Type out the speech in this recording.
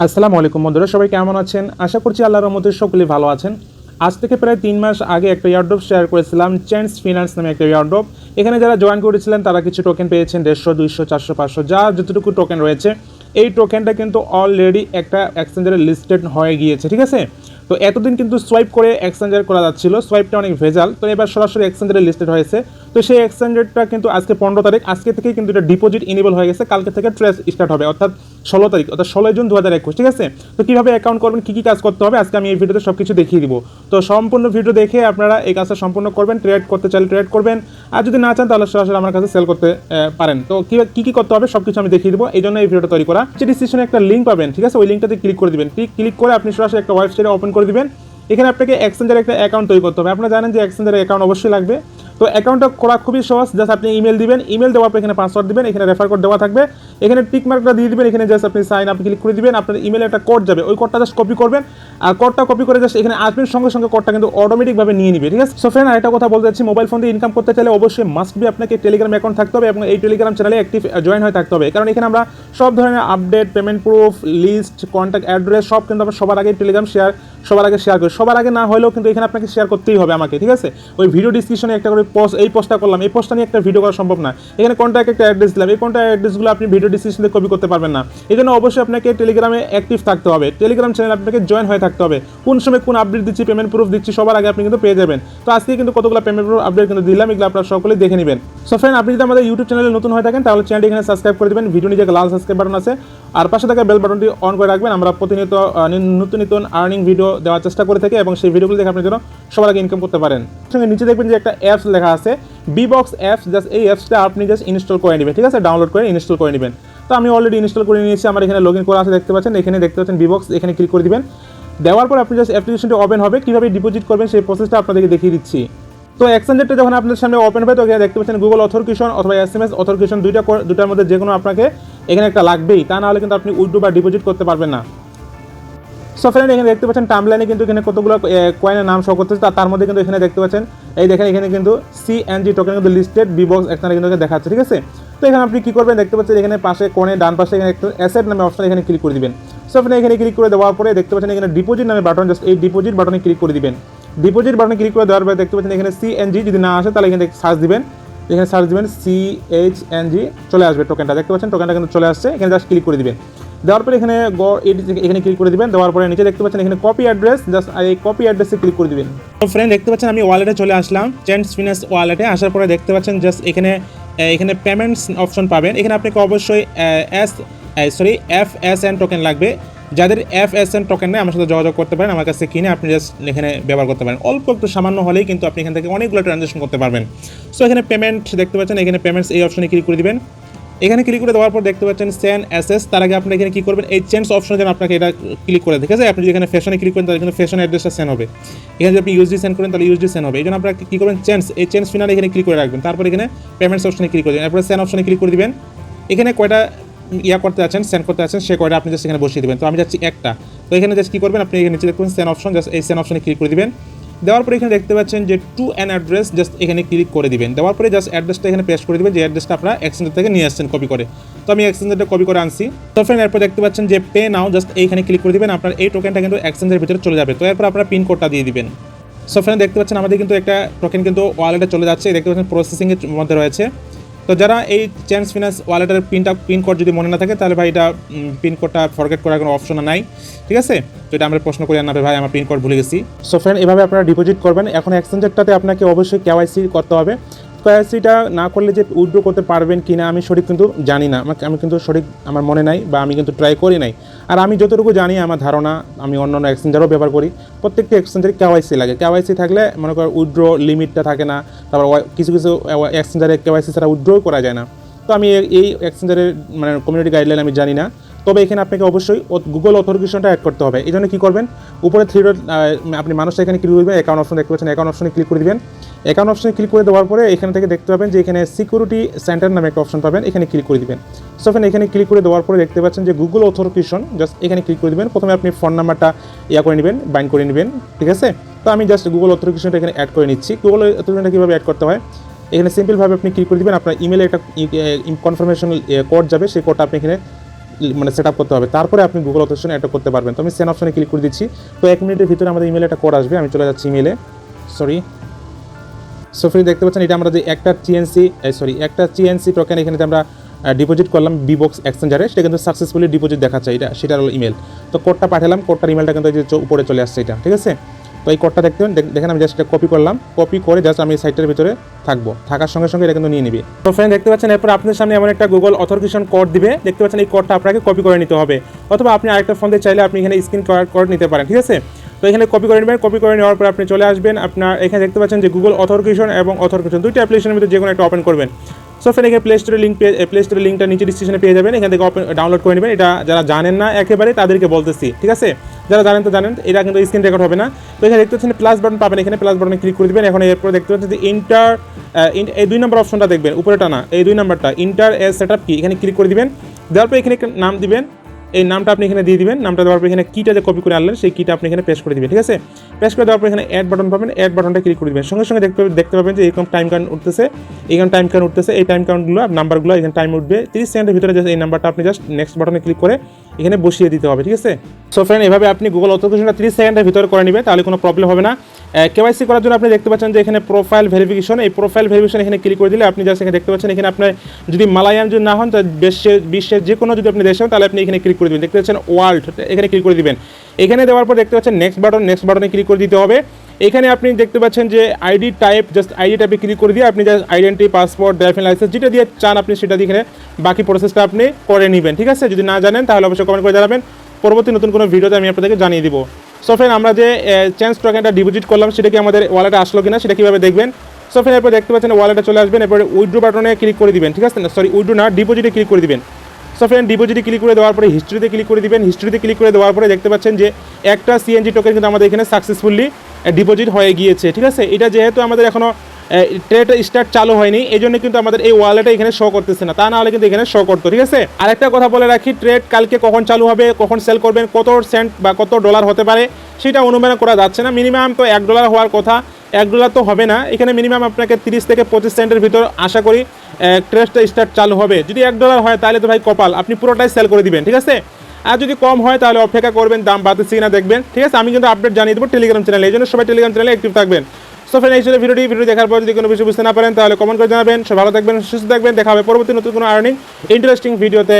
আসসালামু আলাইকুম বন্ধুরা, সবাই কেমন আছেন? আশা করছি আল্লাহর রহমতে সকলেই ভালো আছেন। আজ থেকে প্রায় 3 মাস আগে একটা এয়ারড্রপ শেয়ার করেছিলাম, চেঞ্জ ফিনান্স নামে একটা এয়ারড্রপ। এখানে যারা জয়েন করেছিলেন তারা কিছু টোকেন পেয়েছেন, 150, 200, 400, 500 যা যতটুকু টোকেন রয়েছে। এই টোকেনটা কিন্তু অলরেডি একটা এক্সচেঞ্জারে লিস্টেড হয়ে গিয়েছে, ঠিক আছে? তো এতদিন কিন্তু সোয়াইপ করে এক্সচেঞ্জার করা যাচ্ছিল, সোয়াইপটা অনেক ভেজাল। তো এবার সরাসরি এক্সচেঞ্জারে লিস্টেড হয়েছে। তো সেই এক্সচেঞ্জারটা কিন্তু আজকে 15 তারিখ, আজকে থেকেই কিন্তু এটা ডিপোজিট ইনেবল হয়ে গেছে। কালকে থেকে ট্রেস স্টার্ট হবে, অর্থাৎ 16 তারিখ, অর্থাৎ 16 জুন 2021, ঠিক আছে? তো কীভাবে অ্যাকাউন্ট করবেন, কী কী কাজ করতে হবে, আজকে আমি এই ভিডিওতে সব কিছু দেখিয়ে দিব। তো সম্পূর্ণ ভিডিও দেখে আপনারা এই কাজটা সম্পূর্ণ করবেন। ট্রেড করতে চাইলে ট্রেড করবেন, আর যদি না চান তাহলে সরাসরি আমার কাছে সেল করতে পারেন। তো কী কী করতে হবে সব কিছু আমি দেখিয়ে দিব, এই জন্য এই ভিডিওটা তৈরি করা। ডিসক্রিপশনে একটা লিঙ্ক পাবেন, ঠিক আছে? ওই লিঙ্কটাতে ক্লিক করে দিবেন। ক্লিক করে আপনি সরাসরি একটা ওয়েবসাইটে ওপেন করে দিবেন। এখানে আপনাকে এক্সচেঞ্জারে একটা অ্যাকাউন্ট তৈরি করতে হবে। আপনারা জানেন যে এক্সচেঞ্জারে অ্যাকাউন্ট অবশ্যই লাগবে। তো অ্যাকাউন্টটা করা খুবই সহজ। জাস্ট আপনি ইমেল দিবেন, ইমেল দেওয়ার পর এখানে পাসওয়ার্ড দিবেন, এখানে রেফার কোড দেওয়া থাকবে, এখানে টিক মার্কটা দিয়ে দিবেন, এখানে জাস্ট আপনি সাইন আপ ক্লিক করে দিবেন। আপনার ইমেলে একটা কোড যাবে, ওই কোডটা জাস্ট কপি করবেন, আর কোডটা কপি করে জাস্ট এখানে আসবেন, সঙ্গে সঙ্গে কোডটা কিন্তু অটোমেটিকভাবে নিয়ে নিবে, ঠিক আছে? সো ফ্রেন্ড, আরেকটা কথা বলতে চাচ্ছি, মোবাইল ফোন দিয়ে ইনকাম করতে চাইলে অবশ্যই মাস্ট বি আপনাকে টেলিগ্রাম অ্যাকাউন্ট থাকতে হবে এবং এই টেলিগ্রাম চ্যানেলে অ্যাক্টিভ জয়েন হয়ে থাকতে হবে। কারণ এখানে আমরা সব ধরনের update, payment proof, list, contact address সব কিন্তু আমরা সবার আগে টেলিগ্রাম সবার আগে শেয়ার করি। সবার আগে না হলেও কিন্তু এখানে আপনাকে শেয়ার করতেই হবে আমাকে, ঠিক আছে? ওই ভিডিও ডিসক্রিপশনে একটা করে এই পোস্টটা করলাম, এই পোস্টটা নিয়ে একটা ভিডিও করা সম্ভব না। এখানে কন্ট্যাক্ট একটা অ্যাড্রেস দিলাম, এই কন্ট্যাক্ট অ্যাড্রেসগুলো আপনি ভিডিও ডিসক্রিপশনে কপি করতে পারবেন না। এই জন্য অবশ্যই আপনাকে টেলিগ্রামে অ্যাক্টিভ থাকতে হবে, টেলিগ্রাম চ্যানেল আপনাকে জয়েন হয়ে থাকতে হবে। কোন সময় কোন আপডেট দিচ্ছি, পেমেন্ট প্রুফ দিচ্ছি, সবার আগে আপনি কিন্তু পেয়ে যাবেন। তো আজকে কিন্তু কতগুলো পেমেন্ট প্রুফ আপডেট কিন্তু দিলাম, এগুলো আপনারা সকলেই দেখে নেবেন। সো ফ্রেন্ড, আপনি যদি আমাদের ইউটিউব চ্যানেলে নতুন হয়ে থাকেন তাহলে চ্যানেলটি এখানে সাবস্ক্রাইব করে দেবেন। ভিডিও নিচে লাল সাবস্ক্রাইব বাটন আছে, আর পাশে থাকা বেল বাটনটি অন করে রাখবেন। আমরা প্রতিনিয়ত নতুন আর্নিং ভিডিও দেওয়ার চেষ্টা করে থাকি এবং সেই ভিডিওগুলো দেখে আপনি যেন সবার আগে ইনকাম করতে পারেন। সঙ্গে নিচে দেখবেন যে একটা অ্যাপস লেখা আছে, বিবক্স অ্যাপস। জাস্ট এই অ্যাপসটা আপনি জাস্ট ইনস্টল করে নেবেন, ঠিক আছে? ডাউনলোড করে ইনস্টল করে নেবেন। তো আমি অলরেডি ইনস্টল করে নিয়েছি, আমার এখানে লগ ইন করা আছে, দেখতে পাচ্ছেন। এখানে দেখতে পাচ্ছেন বিবক্স, এখানে ক্লিক করে দিবেন। দেওয়ার পর আপনি জাস্ট অ্যাপ্লিকেশনটি ওপেন হবে। কীভাবে ডিপোজিট করবেন সেই প্রসেসটা আপনাদেরকে দেখিয়ে দিচ্ছি। তো এক্সচেঞ্জারটা যখন আপনার সামনে ওপেন হবে, তো এখানে দেখতে পাচ্ছেন গুগল অথরিকেশন অথবা SMS অথরিকেশন, দুইটার মধ্যে যে কোনো আপনাকে এখানে একটা লাগবেই, তা না হলে কিন্তু আপনি উইথড্র বা ডিপোজিট করতে পারবেন না। সো ফ্রেন্ড, এখানে দেখতে পাচ্ছেন টাইমলাইনে কিন্তু এখানে কতগুলো কয়েনের নাম শো করতেছে, তার মধ্যে কিন্তু এখানে দেখতে পাচ্ছেন, এই দেখেন এখানে কিন্তু CHNG টোকেন কিন্তু লিস্টেড বিবক্স এক্সচেঞ্জারে কিন্তু দেখাচ্ছে, ঠিক আছে? তো এখানে আপনি কী করবেন, দেখতে পাচ্ছেন এখানে পাশে কোণে ডান পাশে এখানে একটা অ্যাসেট নামে অপশন, এখানে ক্লিক করে দিবেন। সো আপনি এখানে ক্লিক করে দেওয়ার পরে দেখতে পাচ্ছেন এখানে ডিপোজিট নামে বাটন, জাস্ট এই ডিপোজিট বাটনে ক্লিক করে দিবেন। ডিপোজিট বাটনে ক্লিক করে দেওয়ার পরে দেখতে পাচ্ছেন এখানে CNG, যদি না আসে তাহলে এখানে সার্চ দিবেন, এখানে সার্চ দিবেন CHNG, চলে আসবে টোকেনটা, দেখতে পাচ্ছেন টোকেনটা কিন্তু চলে আসছে। এখানে জাস্ট ক্লিক করে দিবেন। দেওয়ার পরে এখানে এখানে ক্লিক করে দিবেন। দেওয়ার পরে নিচে দেখতে পাচ্ছেন এখানে কপি অ্যাড্রেস, জাস্ট এই কপি অ্যাড্রেসে ক্লিক করে দিবেন। তো ফ্রেন্ড, দেখতে পাচ্ছেন আমি ওয়ালেটে চলে আসলাম, চেঞ্জ ফিনান্স ওয়ালেটে। আসার পরে দেখতে পাচ্ছেন জাস্ট এখানে পেমেন্টস অপশন পাবেন। এখানে আপনাকে অবশ্যই FSN টোকেন লাগবে। যাদের FSN টোকেন নেই আমার সাথে যোগাযোগ করতে পারেন, আমার কাছে কিনে আপনি জাস্ট এখানে ব্যবহার করতে পারেন। অল্প একটু সামান্য হলেই কিন্তু আপনি এখান থেকে অনেকগুলো ট্রানজাকশন করতে পারবেন। সো এখানে পেমেন্ট দেখতে পাচ্ছেন, এখানে পেমেন্টস এই অপশনে ক্লিক করে দিবেন। এখানে ক্লিক করে দেওয়ার পর দেখতে পাচ্ছেন সেন্ড অ্যাসেস। তার আগে আপনি এখানে কী করবেন, এই চেঞ্জ অপশনে যেন আপনাকে এটা ক্লিক করে, ঠিক আছে? আপনি যদি এখানে ফ্যাশনে ক্লিক করেন তাহলে এখানে ফ্যাশন অ্যাড্রেসটা সেন্ড হবে। এখানে যদি আপনি USD সেন্ড করেন তাহলে USD সেন্ড হবে। এই জন্য আপনারা কী করবেন, চেঞ্জ ফিনালে এখানে ক্লিক করে রাখবেন। তারপর এখানে পেমেন্টস অপশনে ক্লিক করে দেবেন, এরপরে সেন্ড অপশনে ক্লিক করে দিবেন। এখানে কয়টা করতে আছেন, সেন্ড করতে আছেন, সে কয়টা আপনি জাস্ট এখানে বসিয়ে দেবেন। তো আমি যাচ্ছি একটা। তো এখানে জাস্ট কী করবেন, আপনি এখানে নিচে দেখবেন সেন্ড অপশন, জাস্ট এই সেন্ড অপশনে ক্লিক করে দিবেন। দেওয়ার পরে এখানে দেখতে পাচ্ছেন যে টু অ্যান অ্যাড্রেস, জাস্ট এখানে ক্লিক করে দিবেন। দেওয়ার পরে জাস্ট অ্যাড্রেসটা এখানে পেস্ট করে দিবেন, যে অ্যাড্রেসটা আপনারা এক্সচেঞ্জার থেকে নিয়ে আসছেন কপি করে। তো আমি এক্সচেঞ্জারটা কপি করে আনছি। তো ফ্রেন্ড, এরপর দেখতে পাচ্ছেন যে পে নাও, জাস্ট এইখানে ক্লিক করে দিবেন। আপনার এই টোকেনটা কিন্তু এক্সচেঞ্জের ভিতরে চলে যাবে। তো এরপর আপনারা পিন কোডটা দিয়ে দিবেন। সো ফ্রেন্ড, দেখতে পাচ্ছেন আমাদের কিন্তু একটা টোকেন কিন্তু ওয়ালেটে চলে যাচ্ছে, দেখতে পাচ্ছেন প্রসেসিংয়ের মধ্যে রয়েছে। তো যারা এই চেঞ্জ ফিনান্স ওয়ালেটের পিন কোড যদি মনে না থাকে তাহলে ভাই এটা পিন কোডটা ফরগেট করার কোনো অপশন নাই, ঠিক আছে? তো এটা আমরা প্রশ্ন করি না ভাই, আমার পিন কোড ভুলে গেছি। সো ফ্রেন্ড, এভাবে আপনারা ডিপোজিট করবেন। এখন এক্সচেঞ্জারটাতে আপনাকে অবশ্যই KYC করতে হবে। KYCটা না করলে যে উইথড্র করতে পারবেন কি না আমি সঠিক কিন্তু জানি না, আমি কিন্তু সঠিক আমার মনে নাই বা আমি কিন্তু ট্রাই করি নাই। আর আমি যতটুকু জানি আমার ধারণা, আমি অন্য এক্সচেঞ্জারও ব্যবহার করি, প্রত্যেকটি এক্সচেঞ্জারে KYC লাগে। KYC থাকলে মনে করেন উইথড্র লিমিটটা থাকে না, তারপর কিছু এক্সচেঞ্জারে KYC ছাড়া উইথড্র করা যায় না। তো আমি এই এক্সচেঞ্জারের মানে কমিউনিটি গাইডলাইন আমি জানি না। তবে এখানে আপনাকে অবশ্যই গুগল অথরিকেশনটা অ্যাড করতে হবে। এই জন্য কী করবেন, উপরে 3 ডট আপনি মানুষটা এখানে ক্লিক করবেন, অ্যাকাউন্ট অপশন দেখতে পাচ্ছেন, অ্যাকাউন্ট অপশনে ক্লিক করে দিবেন। অ্যাকাউন্ট অপশনে ক্লিক করে দেওয়ার পরে এখান থেকে দেখতে পাবেন যে এখানে সিকিউরিটি সেন্টার নামে একটা অপশন পাবেন, এখানে ক্লিক করে দিবেন। সো এখানে ক্লিক করে দেওয়ার পরে দেখতে পাচ্ছেন যে গুগল অথরিকেশন, জাস্ট এখানে ক্লিক করে দিবেন। প্রথমে আপনি ফোন নাম্বারটা করে নেবেন, বাইন্ড করে নেবেন, ঠিক আছে? তো আমি জাস্ট গুগল অথরিকেশনটা এখানে অ্যাড করে নিচ্ছি। গুগল অথরিকেশনটা কীভাবে অ্যাড করতে হয়, এখানে সিম্পলভাবে আপনি ক্লিক করে দেবেন। আপনার ইমেলে একটা কনফার্মেশন কোড যাবে, সেই কোডটা আপনি এখানে মানে সেট আপ করতে হবে, তারপরে আপনি গুগল অথেন্টিকেশন এটা করতে পারবেন। তো আমি সেন্ড অপশনে ক্লিক করে দিচ্ছি। তো 1 মিনিটের ভিতরে আমাদের ইমেলে একটা কোড আসবে। আমি চলে যাচ্ছি ইমেলে। সো ফ্রেন্ড দেখতে পাচ্ছেন এটা আমরা যে একটা CHNG টোকেন এখানে যে আমরা ডিপোজিট করলাম বিবক্স এক্সচেঞ্জারে, সেটা কিন্তু সাকসেসফুলি ডিপোজিট দেখাচ্ছে। সেটার হলো ইমেল। তো কোডটা পাঠালাম, কোডটার ইমেলটা কিন্তু এই যে উপরে চলে আসছে এটা, ঠিক আছে। তো এই কোডটা দেখেন আমি জাস্ট এটা কপি করলাম, কপি করে জাস্ট আমি সাইটের ভিতরে থাকার সঙ্গে সঙ্গে এটা কিন্তু নিয়ে নিবে। তো ফ্রেন্ড দেখতে পাচ্ছেন এরপর আপনার সামনে এমন একটা গুগল অথেন্টিকেশন কোড দিবে। দেখতে পাচ্ছেন এই কোডটা আপনাকে কপি করে নিতে হবে, অথবা আপনি আরেকটা ফোন দিয়ে চাইলে আপনি এখানে স্ক্রিন কোড নিতে পারেন, ঠিক আছে। তো এখানে কপি করে নেবেন। কপি করে নেওয়ার পর আপনি চলে আসবেন, আপনার এখানে দেখতে পাচ্ছেন যে গুগল অথেন্টিকেশন এবং অথেন্টিকেশন দুইটা অ্যাপ্লিকেশনের ভিতরে যে কোনো একটা ওপেন করবেন। সো ফ্রেন্ড এখানে প্লে স্টোরের লিঙ্কটা নিচে ডিসক্রিপশনে পেয়ে যাবেন, এখান থেকে ডাউনলোড করে নেবেন। এটা যারা জানেন না একেবারে তাদেরকে বলতেছি, ঠিক আছে। যারা জানেন তো জানেন, এটা কিন্তু স্ক্রিন রেকর্ড হবে না। তো এখানে দেখতে পাচ্ছেন প্লাস বাটন পাবেন, এখানে প্লাস বাটনে ক্লিক করে দেবেন। এখন এরপর দেখতে পাচ্ছেন যে এই 2 নম্বর অপশনটা দেখবেন উপরেটা না, এই 2 নম্বরটা ইন্টার এ সেটআপ কি, এখানে ক্লিক করে দিবেন। দেওয়ার পর এখানে একটা নাম দিবেন, এই নামটা আপনি এখানে দিয়ে দিবেন। নামটা দেওয়ার পর এখানে কিটা যে কপি করে আনলেন সেই কিটা আপনি এখানে পেস্ট করে দিবেন, ঠিক আছে। পেস্ট করে দেওয়ার পর এখানে অ্যাড বাটন পাবেন, অ্যাড বাটনটা ক্লিক করে দিবেন। সঙ্গে সঙ্গে দেখতে পাবেন যে এরকম টাইম কাউন্ট উঠতেছে, এই টাইম কাউন্টগুলো নাম্বারগুলো এখানে টাইম উঠবে 30 সেকেন্ডের ভিতরে। জাস্ট এই নাম্বারটা আপনি জাস্ট নেক্সট বাটনে ক্লিক করে এখানে বসিয়ে দিতে হবে, ঠিক আছে। সো ফ্রেন্ড এভাবে আপনি গুগল অথেন্টিকেশনটা 30 সেকেন্ডের ভিতরে করে নেবে, তাহলে কোনো প্রবলেম হবে না। কেওয়াইসি করার জন্য আপনি দেখতে পাচ্ছেন যে এখানে প্রোফাইল ভেরিফিকেশন, এই প্রোফাইল ভেরিফিকেশন এখানে ক্লিক করে দিলে আপনি জাস্ট এখানে দেখতে পাচ্ছেন এখানে আপনার যদি মালায়ান যদি না হন, তো বিশ্বের যে কোনো যদি আপনি দেশে হন তাহলে আপনি এখানে ক্লিক করে দেবেন। দেখতে পাচ্ছেন ওয়ার্ল্ড, এখানে ক্লিক করে দিবেন। এখানে দেওয়ার পর দেখতে পাচ্ছেন নেক্সট বাটনে ক্লিক করে দিতে হবে। এখানে আপনি দেখতে পাচ্ছেন যে আইডি টাইপে ক্লিক করে দিয়ে আপনি just identity, passport, driving licence যেটা দিয়ে চান আপনি সেটা দিয়ে এখানে বাকি প্রসেসটা আপনি করে নেবেন, ঠিক আছে। যদি না জানেন তাহলে অবশ্যই কমেন্ট করে জানাবেন, পরবর্তী নতুন কোনো ভিডিওতে আমি আপনাদেরকে জানিয়ে দিব। সো ফ্রেন্ড আমরা যে চেঞ্জ টোকেনটা ডিপোজিট করলাম সেটা কি আমাদের ওয়ালেটে আসলো কিনা সেটা কীভাবে দেখবেন। সো ফ্রেন্ড এরপর দেখতে পাচ্ছেন ওয়ালেটে চলে আসবেন, এরপরে উইথড্র বাটনে ক্লিক করে দিবেন, ঠিক আছে। উইথড্র না, ডিপোজিটে ক্লিক করে দিবেন। সো ফ্রেন্ড ডিপোজিটে ক্লিক করে দেওয়ার পরে হিস্ট্রিতে ক্লিক করে দিবেন। হিস্ট্রিতে ক্লিক করে দেওয়ার পরে দেখতে পাচ্ছেন যে একটা CHNG টোকেন কিন্তু আমাদের এখানে সাকসেসফুলি ডিপোজিট হয়ে গিয়েছে, ঠিক আছে। এটা যেহেতু আমাদের এখনও ট্রেড স্টার্ট চালু হয়নি, এই জন্য কিন্তু আমাদের এই ওয়ালেটে এখানে শো করতেছে না, তা না হলে কিন্তু এখানে শো করতো, ঠিক আছে। আরেকটা কথা বলে রাখি, ট্রেড কালকে কখন চালু হবে, কখন সেল করবেন, কত সেন্ট বা কত ডলার হতে পারে সেটা অনুমান করা যাচ্ছে না। মিনিমাম তো $1 হওয়ার কথা, $1 তো হবে না। এখানে মিনিমাম আপনাকে 30 থেকে 25 সেন্টের ভিতর আশা করি ট্রেডটা স্টার্ট চালু হবে। যদি $1 হয় তাহলে তো ভাই কপাল, আপনি পুরোটাই সেল করে দিবেন, ঠিক আছে। আর যদি কম হয় তাহলে অপেক্ষা করবেন, দাম বাড়তেছে কিনা দেখবেন, ঠিক আছে। আমি কিন্তু আপডেট জানিয়ে দেবো টেলিগ্রাম চ্যানেলে, এই জন্য সবাই টেলিগ্রাম চ্যানেলে অ্যাক্টিভ থাকবেন। সো ফ্রেন্ড এই ছিল ভিডিও দেখার পর যদি কোনো বিষয় বুঝতে না পারেন তাহলে কমেন্ট করে জানাবেন। সব ভালো থাকবেন, সুস্থ থাকবেন, দেখা হবে পরবর্তী নতুন কোনো আর্নিং ইন্টারেস্টিং ভিডিওতে।